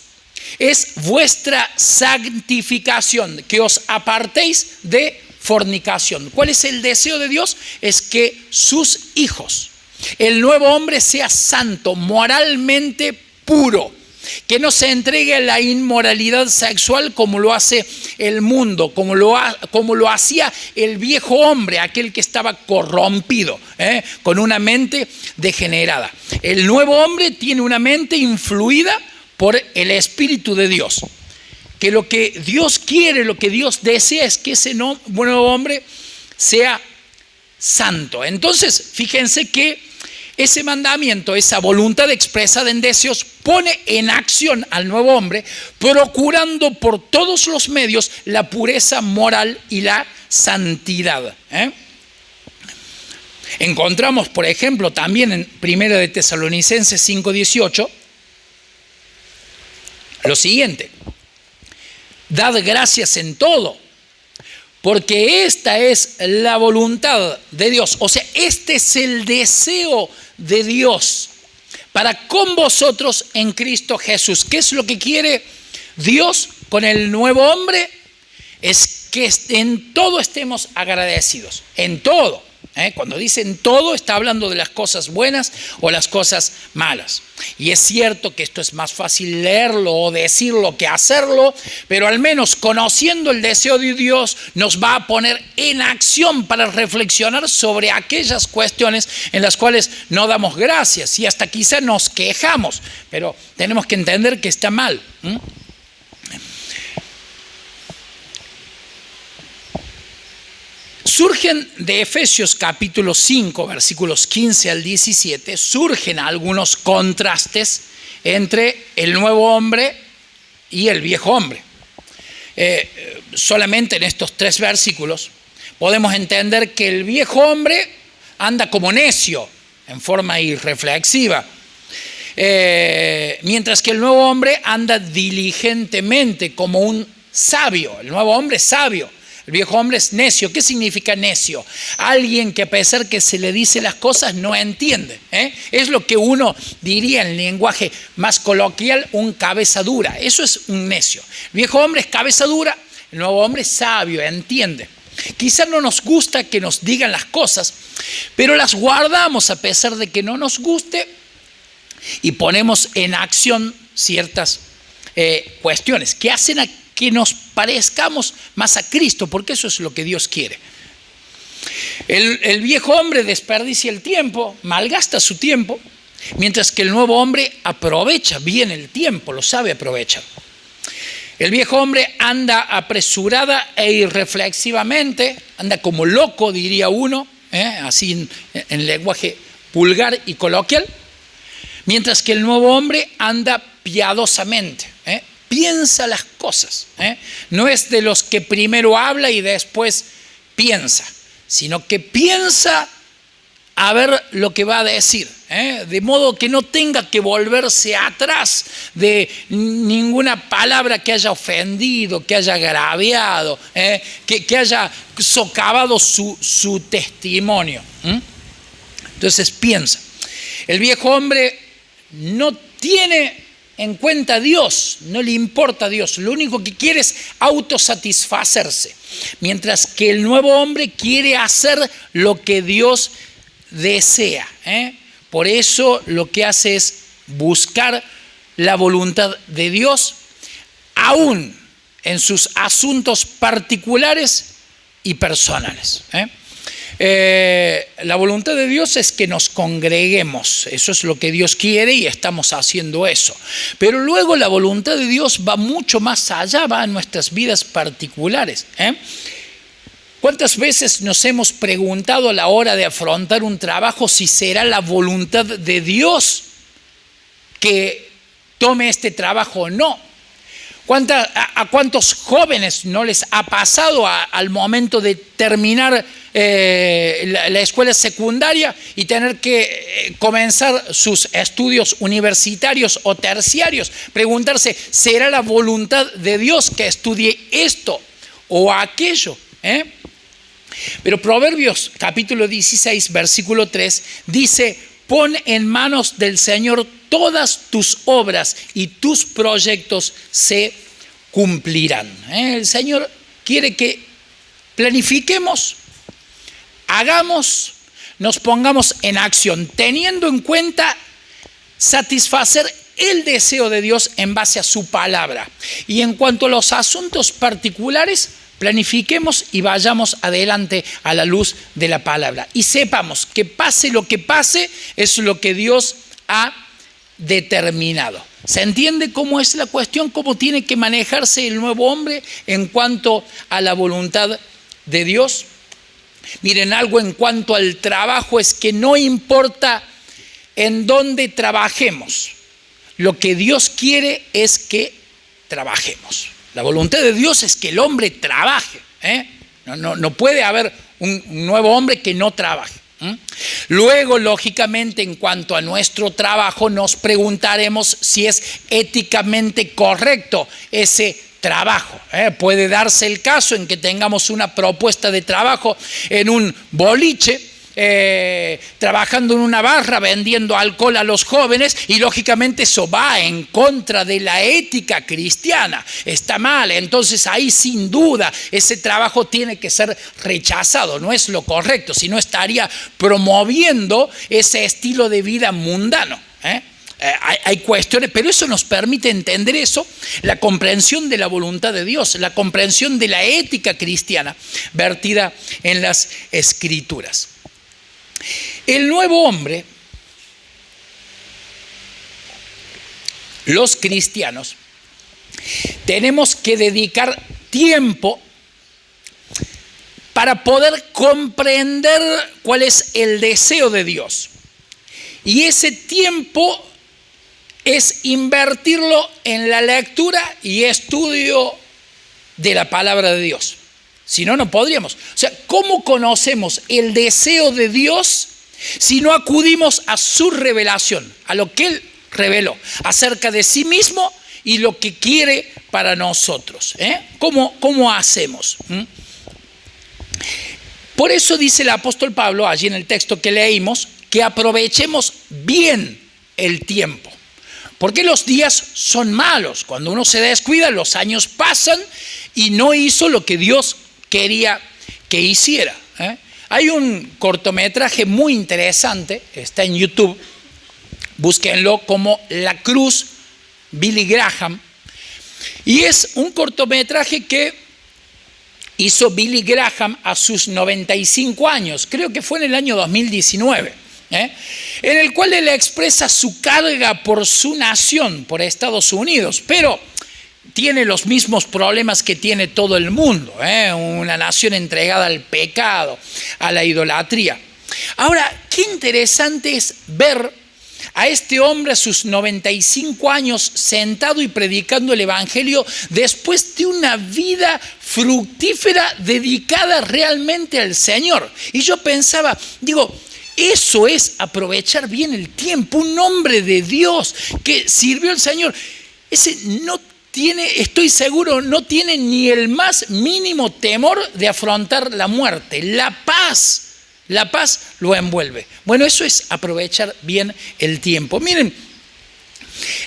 es vuestra santificación, que os apartéis de fornicación. ¿Cuál es el deseo de Dios? Es que sus hijos, el nuevo hombre, sea santo, moralmente puro, que no se entregue a la inmoralidad sexual como lo hace el mundo, como lo hacía el viejo hombre, aquel que estaba corrompido, con una mente degenerada. El nuevo hombre tiene una mente influida por el Espíritu de Dios, que lo que Dios quiere, lo que Dios desea es que ese nuevo hombre sea santo. Entonces, fíjense que ese mandamiento, esa voluntad expresada en deseos, pone en acción al nuevo hombre, procurando por todos los medios la pureza moral y la santidad. Encontramos, por ejemplo, también en 1 de Tesalonicenses 5:18, lo siguiente: dad gracias en todo, porque esta es la voluntad de Dios. O sea, este es el deseo de Dios para con vosotros en Cristo Jesús. ¿Qué es lo que quiere Dios con el nuevo hombre? Es que en todo estemos agradecidos, en todo. Cuando dice en todo, está hablando de las cosas buenas o las cosas malas. Y es cierto que esto es más fácil leerlo o decirlo que hacerlo, pero al menos conociendo el deseo de Dios nos va a poner en acción para reflexionar sobre aquellas cuestiones en las cuales no damos gracias y hasta quizá nos quejamos, pero tenemos que entender que está mal. Surgen de Efesios capítulo 5, versículos 15 al 17, surgen algunos contrastes entre el nuevo hombre y el viejo hombre. Solamente en estos 3 versículos podemos entender que el viejo hombre anda como necio, en forma irreflexiva, mientras que el nuevo hombre anda diligentemente como un sabio. El nuevo hombre es sabio. El viejo hombre es necio. ¿Qué significa necio? Alguien que a pesar que se le dice las cosas no entiende. Es lo que uno diría en lenguaje más coloquial, un cabeza dura. Eso es un necio. El viejo hombre es cabeza dura, el nuevo hombre es sabio, entiende. Quizás no nos gusta que nos digan las cosas, pero las guardamos a pesar de que no nos guste y ponemos en acción ciertas cuestiones que hacen que nos parezcamos más a Cristo, porque eso es lo que Dios quiere. El viejo hombre desperdicia el tiempo, malgasta su tiempo, mientras que el nuevo hombre aprovecha bien el tiempo, lo sabe aprovechar. El viejo hombre anda apresurada e irreflexivamente, anda como loco, diría uno, así en lenguaje vulgar y coloquial, mientras que el nuevo hombre anda piadosamente, piensa las cosas. No es de los que primero habla y después piensa, sino que piensa a ver lo que va a decir, de modo que no tenga que volverse atrás de ninguna palabra que haya ofendido, que haya agraviado, que haya socavado su testimonio. Entonces piensa. El viejo hombre no tiene en cuenta a Dios, no le importa a Dios, lo único que quiere es autosatisfacerse, mientras que el nuevo hombre quiere hacer lo que Dios desea. Por eso lo que hace es buscar la voluntad de Dios, aún en sus asuntos particulares y personales. La voluntad de Dios es que nos congreguemos, eso es lo que Dios quiere y estamos haciendo eso. Pero luego la voluntad de Dios va mucho más allá, va a nuestras vidas particulares. ¿Cuántas veces nos hemos preguntado a la hora de afrontar un trabajo si será la voluntad de Dios que tome este trabajo o no? ¿A cuántos jóvenes no les ha pasado al momento de terminar la escuela secundaria y tener que comenzar sus estudios universitarios o terciarios? Preguntarse, ¿será la voluntad de Dios que estudie esto o aquello? Pero Proverbios capítulo 16, versículo 3 dice: pon en manos del Señor todas tus obras y tus proyectos se cumplirán. El Señor quiere que planifiquemos, hagamos, nos pongamos en acción, teniendo en cuenta satisfacer el deseo de Dios en base a su palabra. Y en cuanto a los asuntos particulares, planifiquemos y vayamos adelante a la luz de la palabra. Y sepamos que pase lo que pase, es lo que Dios ha determinado. ¿Se entiende cómo es la cuestión? ¿Cómo tiene que manejarse el nuevo hombre en cuanto a la voluntad de Dios? Miren, algo en cuanto al trabajo es que no importa en dónde trabajemos, lo que Dios quiere es que trabajemos. La voluntad de Dios es que el hombre trabaje. No puede haber un nuevo hombre que no trabaje. Luego, lógicamente, en cuanto a nuestro trabajo, nos preguntaremos si es éticamente correcto ese trabajo. Puede darse el caso en que tengamos una propuesta de trabajo en un boliche, trabajando en una barra vendiendo alcohol a los jóvenes, y lógicamente eso va en contra de la ética cristiana, está mal. Entonces ahí sin duda ese trabajo tiene que ser rechazado, no es lo correcto, sino estaría promoviendo ese estilo de vida mundano. Hay cuestiones, pero eso nos permite entender eso, la comprensión de la voluntad de Dios, la comprensión de la ética cristiana vertida en las Escrituras. El nuevo hombre, los cristianos, tenemos que dedicar tiempo para poder comprender cuál es el deseo de Dios. Y ese tiempo es invertirlo en la lectura y estudio de la palabra de Dios. Si no, no podríamos. O sea, ¿cómo conocemos el deseo de Dios si no acudimos a su revelación, a lo que Él reveló acerca de sí mismo y lo que quiere para nosotros? ¿Cómo hacemos? Por eso dice el apóstol Pablo, allí en el texto que leímos, que aprovechemos bien el tiempo. Porque los días son malos. Cuando uno se descuida, los años pasan y no hizo lo que Dios quería que hiciera. Hay un cortometraje muy interesante, está en YouTube, búsquenlo como La Cruz, Billy Graham, y es un cortometraje que hizo Billy Graham a sus 95 años, creo que fue en el año 2019, en el cual él expresa su carga por su nación, por Estados Unidos, pero tiene los mismos problemas que tiene todo el mundo, una nación entregada al pecado, a la idolatría. Ahora, qué interesante es ver a este hombre a sus 95 años sentado y predicando el evangelio después de una vida fructífera dedicada realmente al Señor. Y yo pensaba, eso es aprovechar bien el tiempo. Un hombre de Dios que sirvió al Señor, ese estoy seguro, no tiene ni el más mínimo temor de afrontar la muerte. La paz lo envuelve. Bueno, eso es aprovechar bien el tiempo. Miren,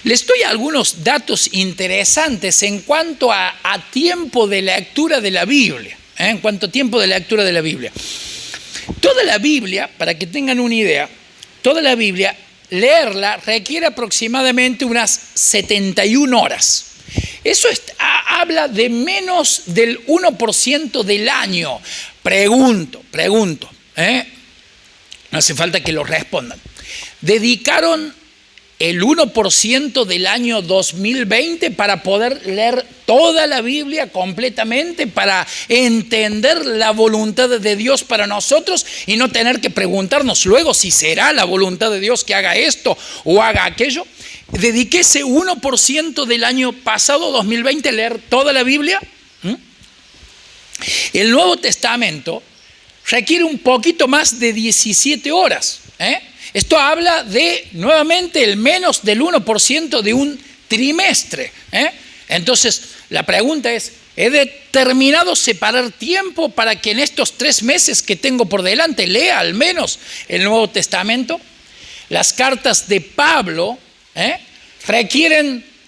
les doy algunos datos interesantes en cuanto a tiempo de lectura de la Biblia. En cuanto a tiempo de lectura de la Biblia. Toda la Biblia, para que tengan una idea, toda la Biblia, leerla requiere aproximadamente unas 71 horas. Eso habla de menos del 1% del año. Pregunto, no hace falta que lo respondan. ¿Dedicaron el 1% del año 2020 para poder leer toda la Biblia completamente, para entender la voluntad de Dios para nosotros y no tener que preguntarnos luego si será la voluntad de Dios que haga esto o haga aquello? ¿Dediqué ese 1% del año pasado, 2020, a leer toda la Biblia? El Nuevo Testamento requiere un poquito más de 17 horas. Esto habla de, nuevamente, el menos del 1% de un trimestre. Entonces, la pregunta es, ¿he determinado separar tiempo para que en estos 3 meses que tengo por delante lea al menos el Nuevo Testamento? Las cartas de Pablo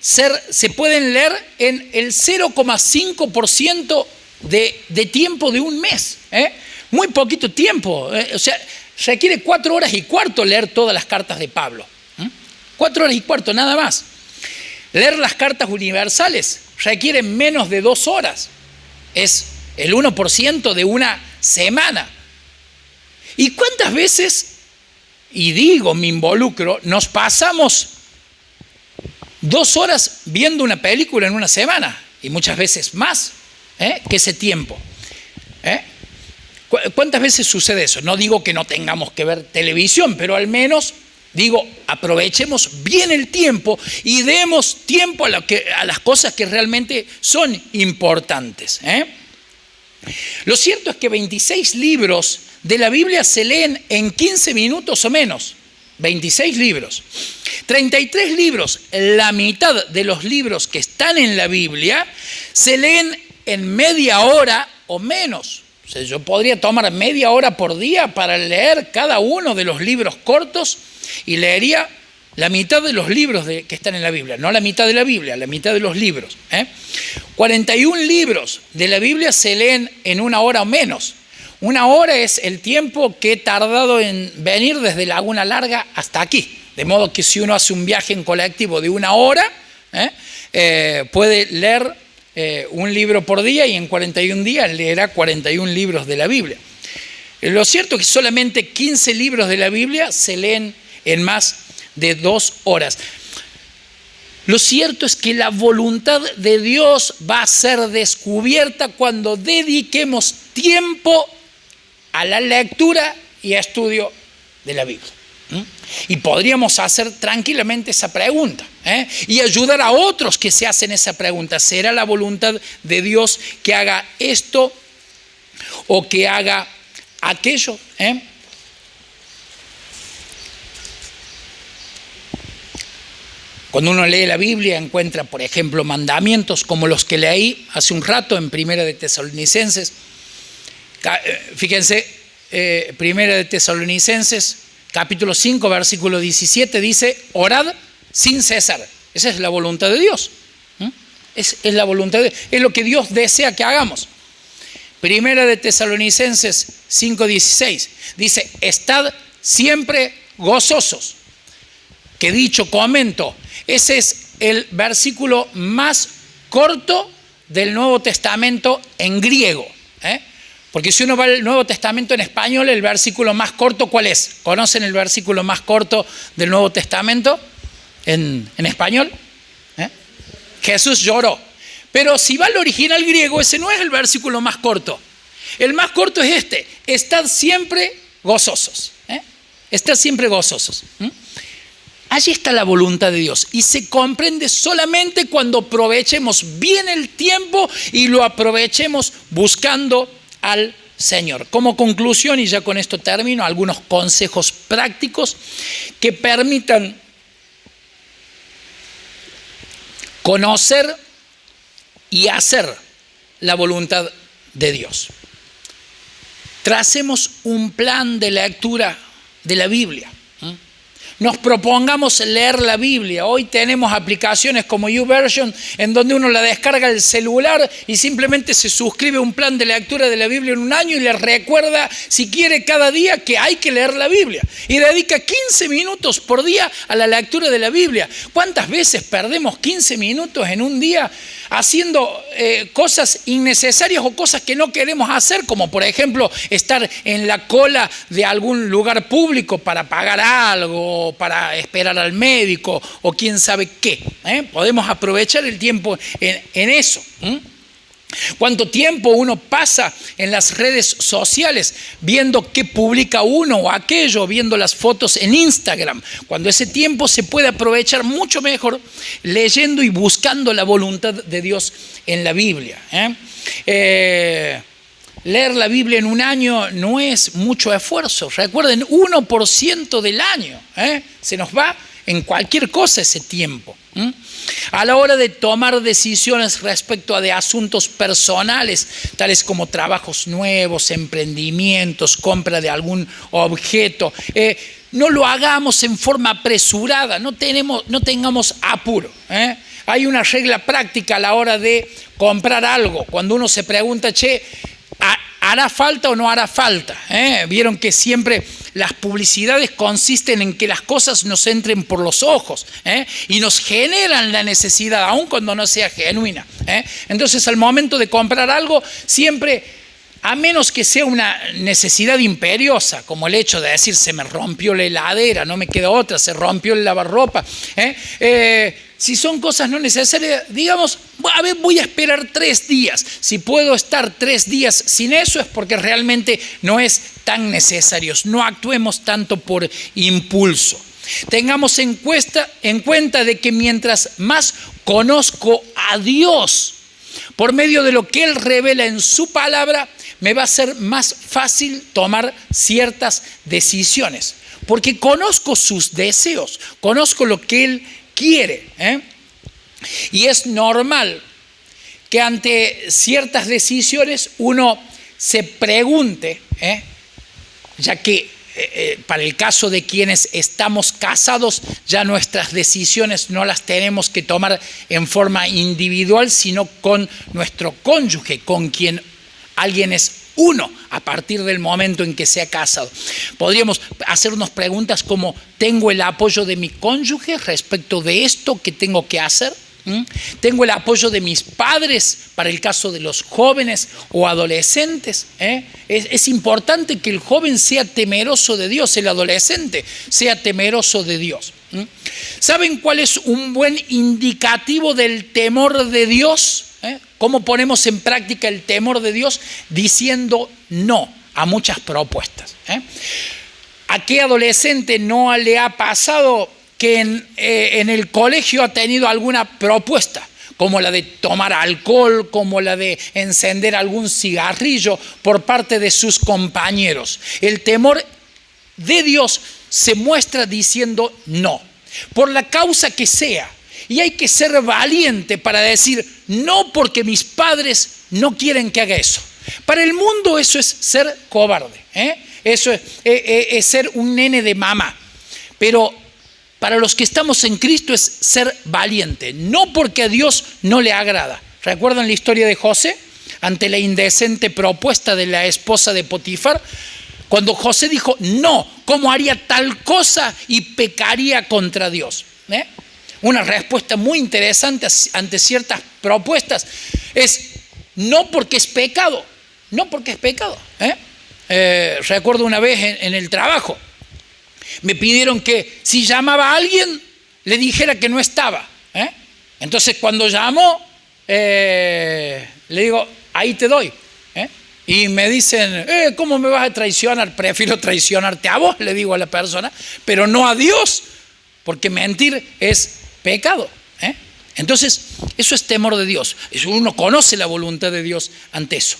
se pueden leer en el 0,5% de tiempo de un mes. Muy poquito tiempo. O sea, requiere 4 horas y cuarto leer todas las cartas de Pablo. 4 horas y cuarto, nada más. Leer las cartas universales requiere menos de 2 horas. Es el 1% de una semana. ¿Y cuántas veces, y digo, me involucro, nos pasamos 2 horas viendo una película en una semana? Y muchas veces más que ese tiempo. ¿Cuántas veces sucede eso? No digo que no tengamos que ver televisión, pero al menos, digo, aprovechemos bien el tiempo y demos tiempo a las cosas que realmente son importantes. Lo cierto es que 26 libros de la Biblia se leen en 15 minutos o menos. 26 libros. 33 libros, la mitad de los libros que están en la Biblia, se leen en media hora o menos. O sea, yo podría tomar media hora por día para leer cada uno de los libros cortos y leería la mitad de los libros que están en la Biblia. No la mitad de la Biblia, la mitad de los libros. 41 libros de la Biblia se leen en 1 hora o menos. 1 hora es el tiempo que he tardado en venir desde Laguna Larga hasta aquí. De modo que si uno hace un viaje en colectivo de 1 hora, puede leer un libro por día y en 41 días leerá 41 libros de la Biblia. Lo cierto es que solamente 15 libros de la Biblia se leen en más de 2 horas. Lo cierto es que la voluntad de Dios va a ser descubierta cuando dediquemos tiempo a la lectura y estudio de la Biblia. Y podríamos hacer tranquilamente esa pregunta y ayudar a otros que se hacen esa pregunta. ¿Será la voluntad de Dios que haga esto o que haga aquello? Cuando uno lee la Biblia encuentra, por ejemplo, mandamientos como los que leí hace un rato en Primera de Tesalonicenses. Fíjense, Primera de Tesalonicenses, capítulo 5, versículo 17, dice, orad sin cesar. Esa es la voluntad de Dios. Es la voluntad de Dios. Es lo que Dios desea que hagamos. Primera de Tesalonicenses 5, 16, dice, estad siempre gozosos. Que dicho comento, ese es el versículo más corto del Nuevo Testamento en griego. Porque si uno va al Nuevo Testamento en español, el versículo más corto, ¿cuál es? ¿Conocen el versículo más corto del Nuevo Testamento en español? Jesús lloró. Pero si va al original griego, ese no es el versículo más corto. El más corto es este: estad siempre gozosos. Estad siempre gozosos. Allí está la voluntad de Dios y se comprende solamente cuando aprovechemos bien el tiempo y lo aprovechemos buscando al Señor. Como conclusión, y ya con esto termino, algunos consejos prácticos que permitan conocer y hacer la voluntad de Dios. Tracemos un plan de lectura de la Biblia. Nos propongamos leer la Biblia. Hoy tenemos aplicaciones como YouVersion en donde uno la descarga el celular y simplemente se suscribe a un plan de lectura de la Biblia en un año y le recuerda, si quiere, cada día que hay que leer la Biblia. Y dedica 15 minutos por día a la lectura de la Biblia. ¿Cuántas veces perdemos 15 minutos en un día haciendo cosas innecesarias o cosas que no queremos hacer? Como por ejemplo estar en la cola de algún lugar público para pagar algo, para esperar al médico o quién sabe qué. Podemos aprovechar el tiempo en eso. ¿Cuánto tiempo uno pasa en las redes sociales viendo qué publica uno o aquello, viendo las fotos en Instagram? Cuando ese tiempo se puede aprovechar mucho mejor leyendo y buscando la voluntad de Dios en la Biblia. Leer la Biblia en un año no es mucho esfuerzo. Recuerden, 1% del año. Se nos va en cualquier cosa ese tiempo. A la hora de tomar decisiones respecto a de asuntos personales, tales como trabajos nuevos, emprendimientos, compra de algún objeto, no lo hagamos en forma apresurada, no tengamos apuro. Hay una regla práctica a la hora de comprar algo. Cuando uno se pregunta, ¿a ¿hará falta o no hará falta? Vieron que siempre las publicidades consisten en que las cosas nos entren por los ojos y nos generan la necesidad, aun cuando no sea genuina. Entonces, al momento de comprar algo, siempre, a menos que sea una necesidad imperiosa, como el hecho de decir, se me rompió la heladera, no me queda otra, se rompió el lavarropa, si son cosas no necesarias, digamos, a ver, voy a esperar 3 días. Si puedo estar 3 días sin eso, es porque realmente no es tan necesario. No actuemos tanto por impulso. Tengamos en cuenta de que mientras más conozco a Dios, por medio de lo que Él revela en su palabra, me va a ser más fácil tomar ciertas decisiones. Porque conozco sus deseos, conozco lo que Él quiere. Y es normal que ante ciertas decisiones uno se pregunte, ya que para el caso de quienes estamos casados, ya nuestras decisiones no las tenemos que tomar en forma individual, sino con nuestro cónyuge, con quien alguien es uno a partir del momento en que se ha casado. Podríamos hacernos preguntas como: ¿tengo el apoyo de mi cónyuge respecto de esto que tengo que hacer? ¿Tengo el apoyo de mis padres para el caso de los jóvenes o adolescentes? Es importante que el joven sea temeroso de Dios, el adolescente sea temeroso de Dios. ¿Saben cuál es un buen indicativo del temor de Dios? ¿Cómo ponemos en práctica el temor de Dios? Diciendo no a muchas propuestas. ¿A qué adolescente no le ha pasado que en el colegio ha tenido alguna propuesta, como la de tomar alcohol, como la de encender algún cigarrillo por parte de sus compañeros? El temor de Dios se muestra diciendo no, por la causa que sea. Y hay que ser valiente para decir no, porque mis padres no quieren que haga eso. Para el mundo eso es ser cobarde, eso es ser un nene de mamá. Pero para los que estamos en Cristo es ser valiente, no porque a Dios no le agrada. ¿Recuerdan la historia de José? Ante la indecente propuesta de la esposa de Potifar, cuando José dijo no, ¿cómo haría tal cosa y pecaría contra Dios? Una respuesta muy interesante ante ciertas propuestas es no, porque es pecado. No, porque es pecado. Recuerdo una vez en el trabajo, me pidieron que si llamaba a alguien le dijera que no estaba. Entonces cuando llamó, le digo, ahí te doy. Y me dicen, ¿cómo me vas a traicionar? Prefiero traicionarte a vos, le digo a la persona, pero no a Dios, porque mentir es pecado. Entonces, eso es temor de Dios. Uno conoce la voluntad de Dios ante eso.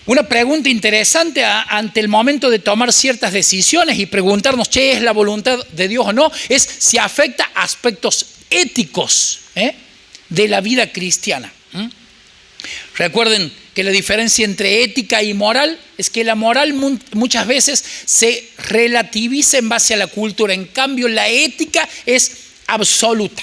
Una pregunta interesante ante el momento de tomar ciertas decisiones y preguntarnos, ¿es la voluntad de Dios o no? Es si afecta aspectos éticos de la vida cristiana. Recuerden que la diferencia entre ética y moral es que la moral muchas veces se relativiza en base a la cultura. En cambio, la ética es absoluta.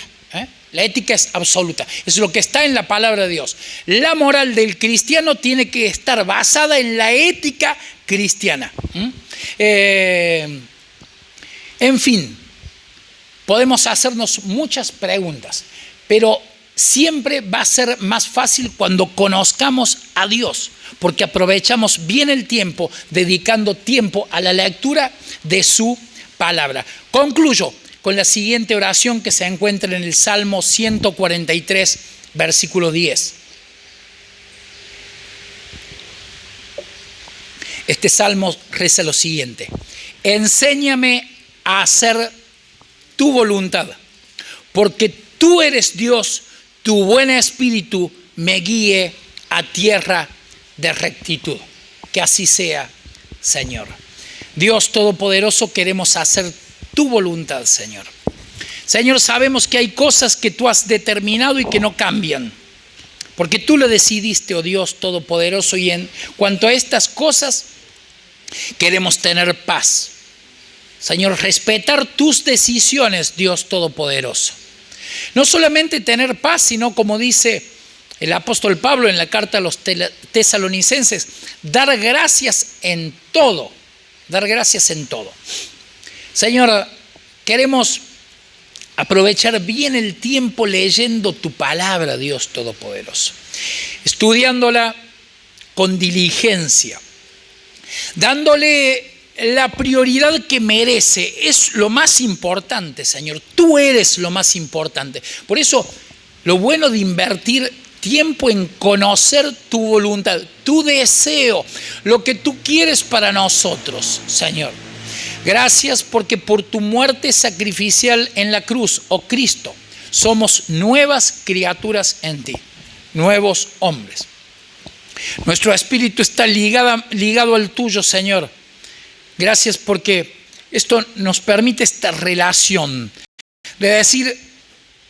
La ética es absoluta. Es lo que está en la palabra de Dios. La moral del cristiano tiene que estar basada en la ética cristiana. En fin, podemos hacernos muchas preguntas, pero siempre va a ser más fácil cuando conozcamos a Dios, porque aprovechamos bien el tiempo, dedicando tiempo a la lectura de su palabra. Concluyo con la siguiente oración que se encuentra en el Salmo 143, versículo 10. Este salmo reza lo siguiente: enséñame a hacer tu voluntad, porque tú eres Dios, tu buen espíritu me guíe a tierra de rectitud. Que así sea, Señor. Dios Todopoderoso, queremos hacer tu voluntad, Señor. Señor, sabemos que hay cosas que tú has determinado y que no cambian, porque tú lo decidiste, oh Dios Todopoderoso, y en cuanto a estas cosas queremos tener paz. Señor, respetar tus decisiones, Dios Todopoderoso. No solamente tener paz, sino, como dice el apóstol Pablo en la carta a los tesalonicenses, dar gracias en todo, dar gracias en todo. Señor, queremos aprovechar bien el tiempo leyendo tu palabra, Dios Todopoderoso, estudiándola con diligencia, dándole la prioridad que merece. Es lo más importante, Señor. Tú eres lo más importante. Por eso, lo bueno de invertir tiempo en conocer tu voluntad, tu deseo, lo que tú quieres para nosotros, Señor. Gracias porque por tu muerte sacrificial en la cruz, oh Cristo, somos nuevas criaturas en ti, nuevos hombres. Nuestro espíritu está ligado al tuyo, Señor. Gracias porque esto nos permite esta relación de decir,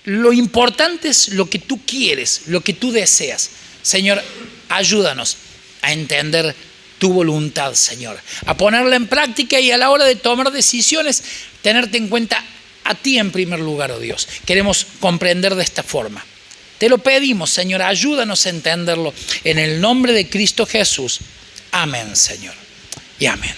lo importante es lo que tú quieres, lo que tú deseas. Señor, ayúdanos a entender tu voluntad, Señor, a ponerla en práctica y a la hora de tomar decisiones, tenerte en cuenta a ti en primer lugar, oh Dios. Queremos comprender de esta forma. Te lo pedimos, Señor, ayúdanos a entenderlo. En el nombre de Cristo Jesús. Amén, Señor. Y amén.